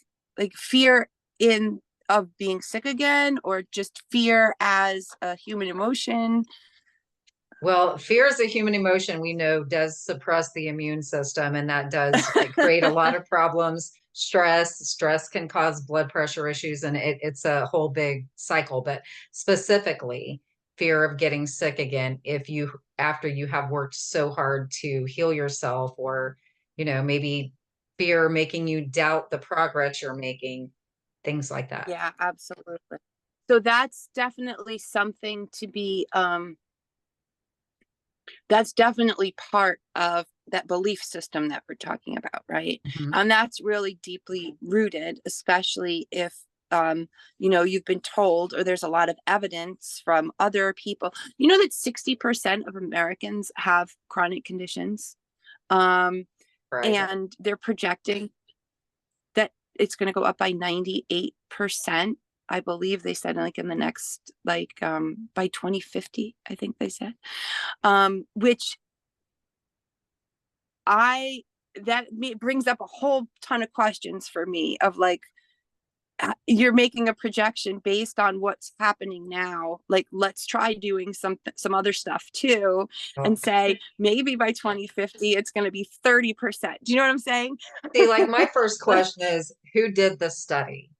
Speaker 2: fear in of being sick again, or just fear as a human emotion?
Speaker 1: Well, fear is a human emotion we know does suppress the immune system, and that does create a lot of problems. Stress can cause blood pressure issues, and it's a whole big cycle. But specifically, fear of getting sick again, if you, after you have worked so hard to heal yourself, or, maybe fear making you doubt the progress you're making, things like that.
Speaker 2: Yeah, absolutely. So that's definitely something to be that's definitely part of that belief system that we're talking about, right?
Speaker 1: Mhm.
Speaker 2: And that's really deeply rooted, especially if you've been told, or there's a lot of evidence from other people. You know that 60% of Americans have chronic conditions. Um,
Speaker 1: Right.
Speaker 2: and they're projecting that it's going to go up by 98%. I believe they said, like, in the next, by 2050, I think they said, which I that brings up a whole ton of questions for me of, like, you're making a projection based on what's happening now. Like, let's try doing some other stuff too,
Speaker 1: Oh.
Speaker 2: and say maybe by 2050 it's going to be 30%. Do you know what I'm saying?
Speaker 1: See, like, my first question is, who did the study?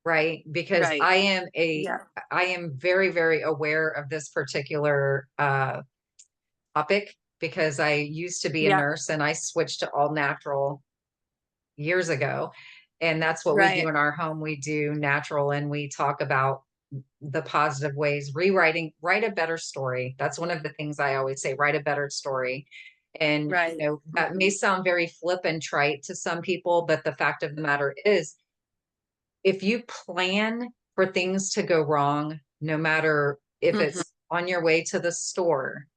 Speaker 1: Right? Because
Speaker 2: Right. Yeah.
Speaker 1: I am very, very aware of this particular topic, because I used to be a
Speaker 2: Yeah.
Speaker 1: nurse and I switched to all natural years ago. And that's what we do
Speaker 2: Right.
Speaker 1: in our home. We do natural, and we talk about the positive ways, write a better story. That's one of the things I always say, write a better story. And,
Speaker 2: Right.
Speaker 1: that may
Speaker 2: Mhm.
Speaker 1: sound very flip and trite to some people, but the fact of the matter is, if you plan for things to go wrong, no matter if
Speaker 2: Mhm.
Speaker 1: it's on your way to the store,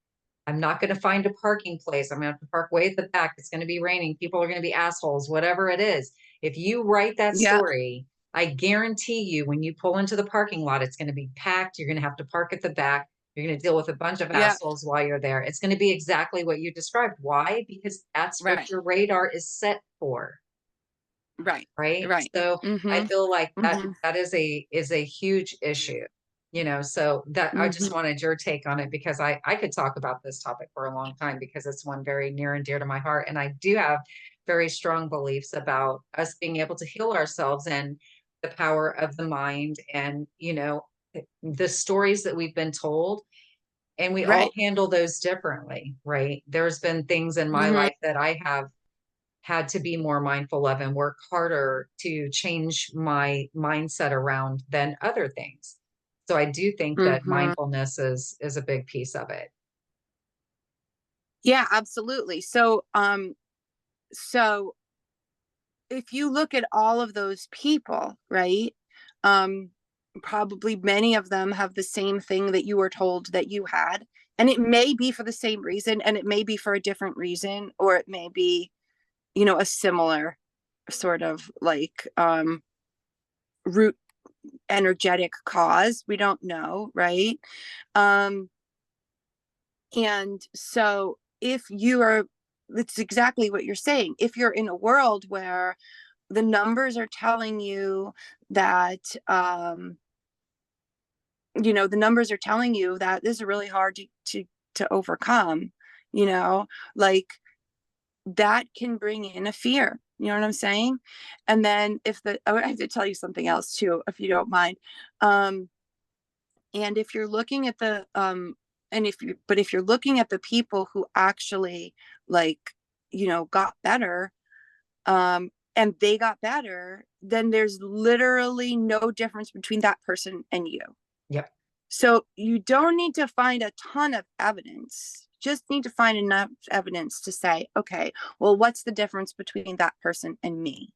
Speaker 1: I'm not going to find a parking place. I'm going to have to park way at the back. It's going to be raining. People are going to be assholes, whatever it is. If you write that
Speaker 2: Yeah.
Speaker 1: story, I guarantee you, when you pull into the parking lot, it's going to be packed. You're going to have to park at the back. You're going to deal with a bunch of
Speaker 2: Yeah.
Speaker 1: assholes while you're there. It's going to be exactly what you described. Why? Because that's what
Speaker 2: Right.
Speaker 1: your radar is set for.
Speaker 2: Right.
Speaker 1: Right?
Speaker 2: Right.
Speaker 1: So I
Speaker 2: Mhm.
Speaker 1: feel like that
Speaker 2: Mhm.
Speaker 1: that is a huge issue, so that I just
Speaker 2: Mhm.
Speaker 1: wanted your take on it, because I could talk about this topic for a long time, because it's one very near and dear to my heart. And I do have very strong beliefs about us being able to heal ourselves, and the power of the mind, and, the stories that we've been told, and we all
Speaker 2: Right.
Speaker 1: handle those differently, right? There's been things in my
Speaker 2: Mhm.
Speaker 1: life that I have had to be more mindful of and work harder to change my mindset around than other things. So I do think that
Speaker 2: Mhm.
Speaker 1: mindfulness is a big piece of it.
Speaker 2: Yeah, absolutely. So if you look at all of those people, right? Um, Probably many of them have the same thing that you were told that you had. And it may be for the same reason, and it may be for a different reason, or it may be, a similar sort of, like, root energetic cause. We don't know, right? Um, and so if you are, it's exactly what you're saying. If you're in a world where the numbers are telling you that, the numbers are telling you that this is really hard to overcome, you know, like, that can bring in a fear. You know what I'm saying? And then I have to tell you something else too, if you don't mind. Um, and if you're looking at the if you're looking at the people who actually, like, got better, and they got better, then there's literally no difference between that person and you.
Speaker 1: Yep.
Speaker 2: So you don't need to find a ton of evidence. Just need to find enough evidence to say, okay, well, what's the difference between that person and me?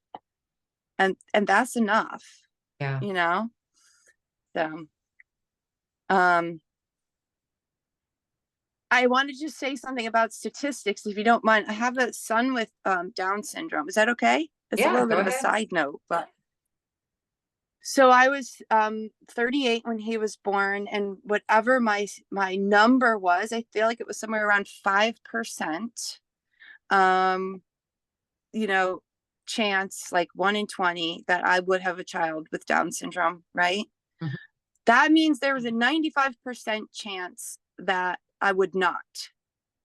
Speaker 2: And that's enough,
Speaker 1: Yeah.
Speaker 2: you know? So Um, I wanted to say something about statistics, if you don't mind. I have a son with Down syndrome. Is that okay? It's a
Speaker 1: Yeah,
Speaker 2: little bit
Speaker 1: go
Speaker 2: of a
Speaker 1: ahead.
Speaker 2: side note, but so I was 38 when he was born, and whatever my number was, I feel like it was somewhere around 5%. Um, you know, chance, like 1 in 20, that I would have a child with Down syndrome, right?
Speaker 1: Mhm.
Speaker 2: That means there was a 95% chance that I would not.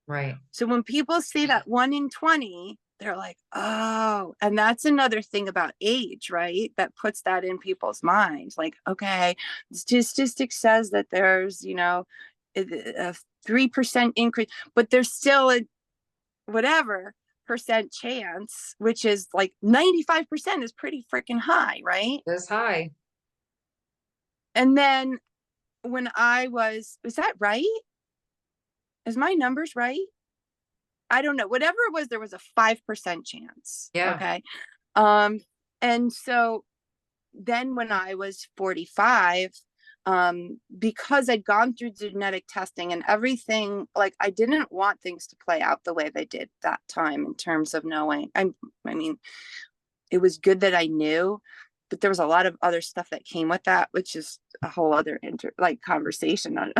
Speaker 1: Right.
Speaker 2: So when people say that 1 in 20, they're like, oh, and that's another thing about age, right? That puts that in people's minds. Like, okay, statistics says that there's, a 3% increase, but there's still a whatever percent chance, which is like 95% is pretty freaking high, right?
Speaker 1: This high.
Speaker 2: And then when is that right? Is my numbers right? I don't know. Whatever it was, there was a 5% chance.
Speaker 1: Yeah.
Speaker 2: Okay. Um, and so then when I was 45, because I'd gone through genetic testing and everything, like I didn't want things to play out the way they did that time in terms of knowing. I mean, it was good that I knew, but there was a lot of other stuff that came with that, which is a whole other conversation on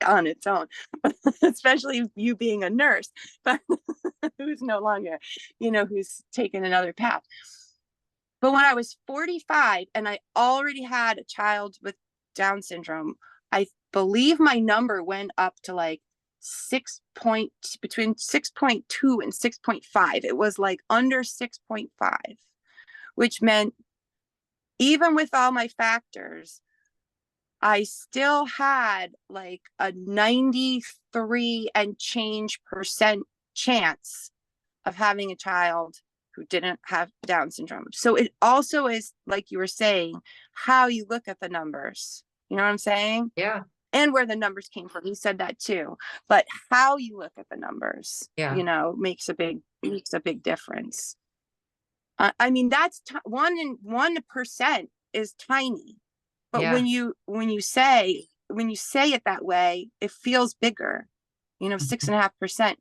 Speaker 2: on its own, especially you being a nurse, but who's no longer, who's taken another path. But when I was 45 and I already had a child with Down syndrome, I believe my number went up to like between 6.2 and 6.5. It was like under 6.5, which meant even with all my factors, I still had like a 93 and change percent chance of having a child who didn't have Down syndrome. So it also is, like you were saying, how you look at the numbers. You know what I'm saying?
Speaker 1: Yeah.
Speaker 2: And where the numbers came from. You said that too. But how you look at the numbers,
Speaker 1: Yeah.
Speaker 2: makes a big difference. I mean, that's 1% is tiny, but
Speaker 1: Yeah.
Speaker 2: when you say it that way, it feels bigger. 6.5%.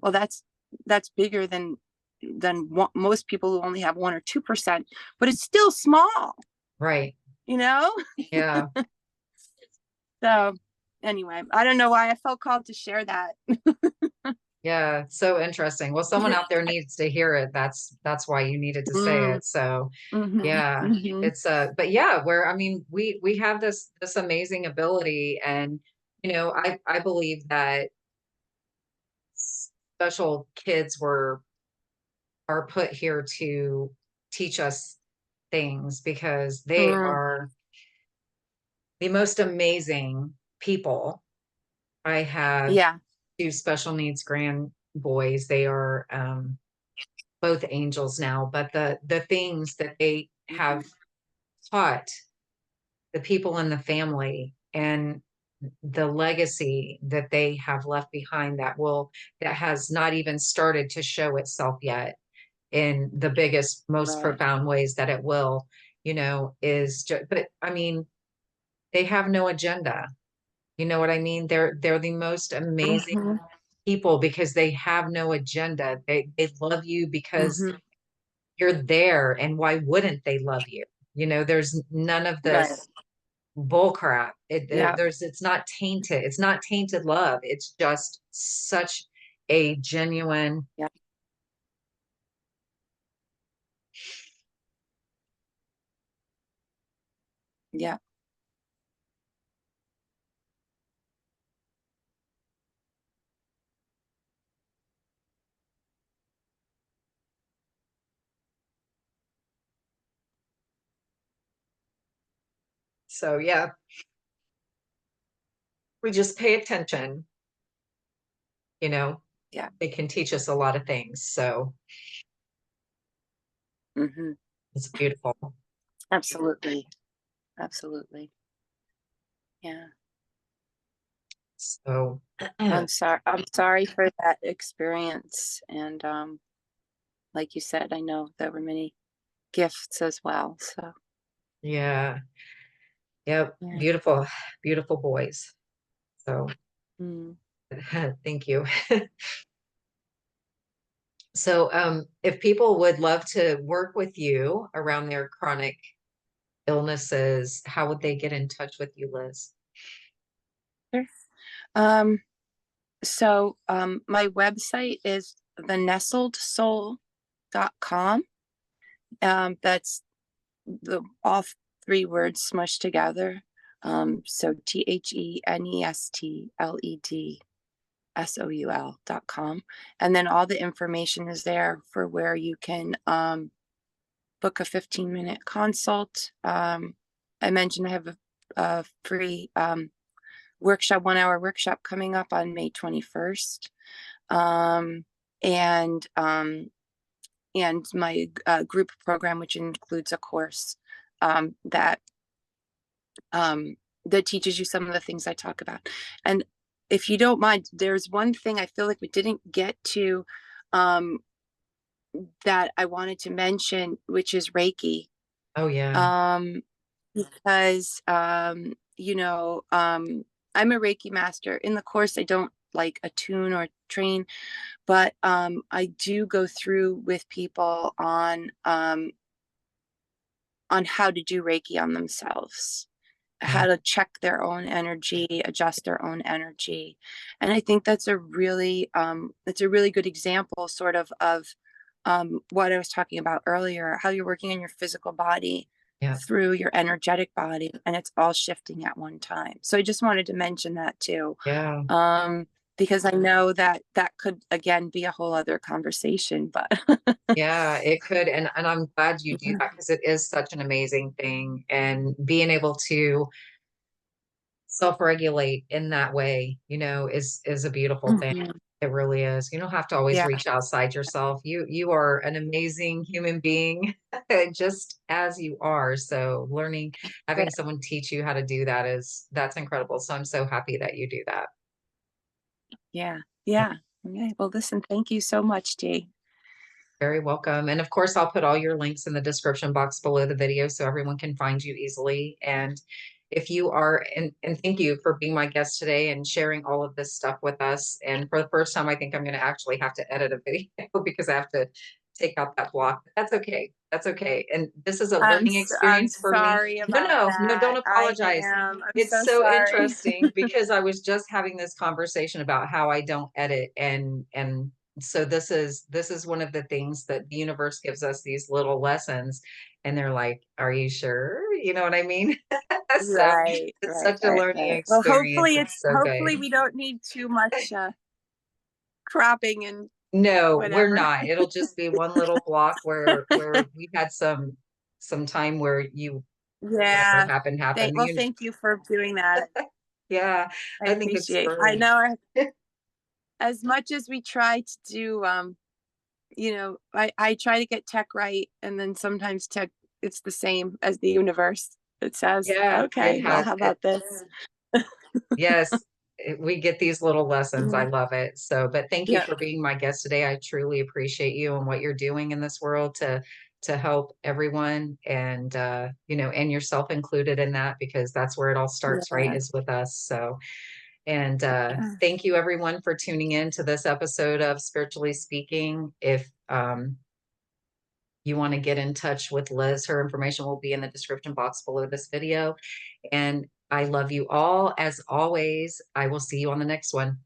Speaker 2: Well, that's bigger than most people who only have 1 or 2%, but it's still small,
Speaker 1: Right.
Speaker 2: you know.
Speaker 1: Yeah.
Speaker 2: So anyway, I don't know why I felt called to share that.
Speaker 1: Yeah. So interesting. Well, someone out there needs to hear it. That's why you needed to say
Speaker 2: Mm,
Speaker 1: it. So
Speaker 2: mhm,
Speaker 1: yeah,
Speaker 2: mhm.
Speaker 1: it's but yeah, where I mean, we have this amazing ability, and I believe that special kids are put here to teach us things because they
Speaker 2: Mm,
Speaker 1: are the most amazing people. I have
Speaker 2: yeah.
Speaker 1: two special needs grand boys. They are both angels now, but the things that they have taught the people in the family and the legacy that they have left behind that has not even started to show itself yet in the biggest, most
Speaker 2: Right.
Speaker 1: profound ways that it will, is just, but I mean, they have no agenda. You know what I mean? They're the most amazing
Speaker 2: Hmm.
Speaker 1: people because they have no agenda. They love you because
Speaker 2: Hmm.
Speaker 1: you're there, and why wouldn't they love you? There's none of
Speaker 2: Right.
Speaker 1: this bull crap.
Speaker 2: Yeah.
Speaker 1: It's not tainted. It's not tainted love. It's just such a genuine.
Speaker 2: Yeah. Yeah.
Speaker 1: So yeah, we just pay attention, you know,
Speaker 2: Yeah.
Speaker 1: it can teach us a lot of things. So
Speaker 2: Hmm.
Speaker 1: it's beautiful.
Speaker 2: Absolutely. Absolutely. Yeah.
Speaker 1: So
Speaker 2: I'm sorry for that experience. And like you said, I know there were many gifts as well. So
Speaker 1: yeah. Yep.
Speaker 2: Yeah.
Speaker 1: Beautiful, beautiful boys. So
Speaker 2: Mm.
Speaker 1: thank you. So, if people would love to work with you around their chronic illnesses, how would they get in touch with you, Liz?
Speaker 2: Sure. Um, my website is thenestledsoul.com. That's the all three words smushed together. So TheNestledSoul.com. And then all the information is there for where you can book a 15-minute consult. I mentioned I have a free workshop, 1 hour workshop coming up on May 21st. Um, and my group program, which includes a course that that teaches you some of the things I talk about. And if you don't mind, there's one thing I feel like we didn't get to um, that I wanted to mention, which is Reiki.
Speaker 1: Oh yeah.
Speaker 2: Um, because I'm a Reiki master. In the course, I don't like attune or train, but I do go through with people on how to do Reiki on themselves,
Speaker 1: Yeah.
Speaker 2: how to check their own energy, adjust their own energy. And I think that's a really good example sort of what I was talking about earlier, how you're working on your physical body
Speaker 1: Yeah.
Speaker 2: through your energetic body, and it's all shifting at one time. So I just wanted to mention that too.
Speaker 1: Yeah.
Speaker 2: Because I know that that could again be a whole other conversation, but
Speaker 1: Yeah, it could. And I'm glad you do that because it is such an amazing thing. And being able to self-regulate in that way, is a beautiful thing.
Speaker 2: Mhm.
Speaker 1: It really is. You don't have to always
Speaker 2: Yeah,
Speaker 1: reach outside yourself. You are an amazing human being just as you are. So learning, having someone teach you how to do that's incredible. So I'm so happy that you do that.
Speaker 2: yeah, yeah. Okay. Well, listen, thank you so much, Dee.
Speaker 1: Very welcome. And of course, I'll put all your links in the description box below the video so everyone can find you easily. And if you are, and thank you for being my guest today and sharing all of this stuff with us. And for the first time, I think I'm going to actually have to edit a video because I have to take out that block. But that's okay. That's okay. And this is a learning
Speaker 2: I'm
Speaker 1: experience for me.
Speaker 2: sorry
Speaker 1: No,
Speaker 2: about
Speaker 1: no, no, don't
Speaker 2: that. I
Speaker 1: apologize.
Speaker 2: am. I'm
Speaker 1: It's
Speaker 2: so
Speaker 1: so
Speaker 2: sorry.
Speaker 1: interesting because I was just having this conversation about how I don't edit and so this is one of the things that the universe gives us, these little lessons, and they're like, are you sure, you know what I mean? So
Speaker 2: Right,
Speaker 1: it's
Speaker 2: right,
Speaker 1: such a
Speaker 2: right,
Speaker 1: learning
Speaker 2: right. Well,
Speaker 1: experience. It's so
Speaker 2: hopefully
Speaker 1: good.
Speaker 2: we don't need too much cropping and
Speaker 1: No, we're
Speaker 2: whatever.
Speaker 1: not. It'll just be one little block where we had some time where whatever
Speaker 2: Yeah.
Speaker 1: happened.
Speaker 2: Thank you for doing that.
Speaker 1: Yeah,
Speaker 2: I
Speaker 1: I think it's
Speaker 2: appreciate. I
Speaker 1: great.
Speaker 2: know as much as we try to do I try to get tech right, and then sometimes tech, it's the same as the universe. It says,
Speaker 1: Yeah, it
Speaker 2: okay, well,
Speaker 1: has
Speaker 2: how
Speaker 1: it.
Speaker 2: about this?
Speaker 1: Yes, we get these little lessons. I
Speaker 2: Yeah.
Speaker 1: love it. So, but thank you
Speaker 2: Yeah.
Speaker 1: for being my guest today. I truly appreciate you and what you're doing in this world to help everyone and and yourself included in that because that's where it all starts, right?
Speaker 2: Yeah.
Speaker 1: Is with us. So, and thank you everyone for tuning in to this episode of Spiritually Speaking. If you want to get in touch with Liz, her information will be in the description box below this video. And I love you all. As always, I will see you on the next one.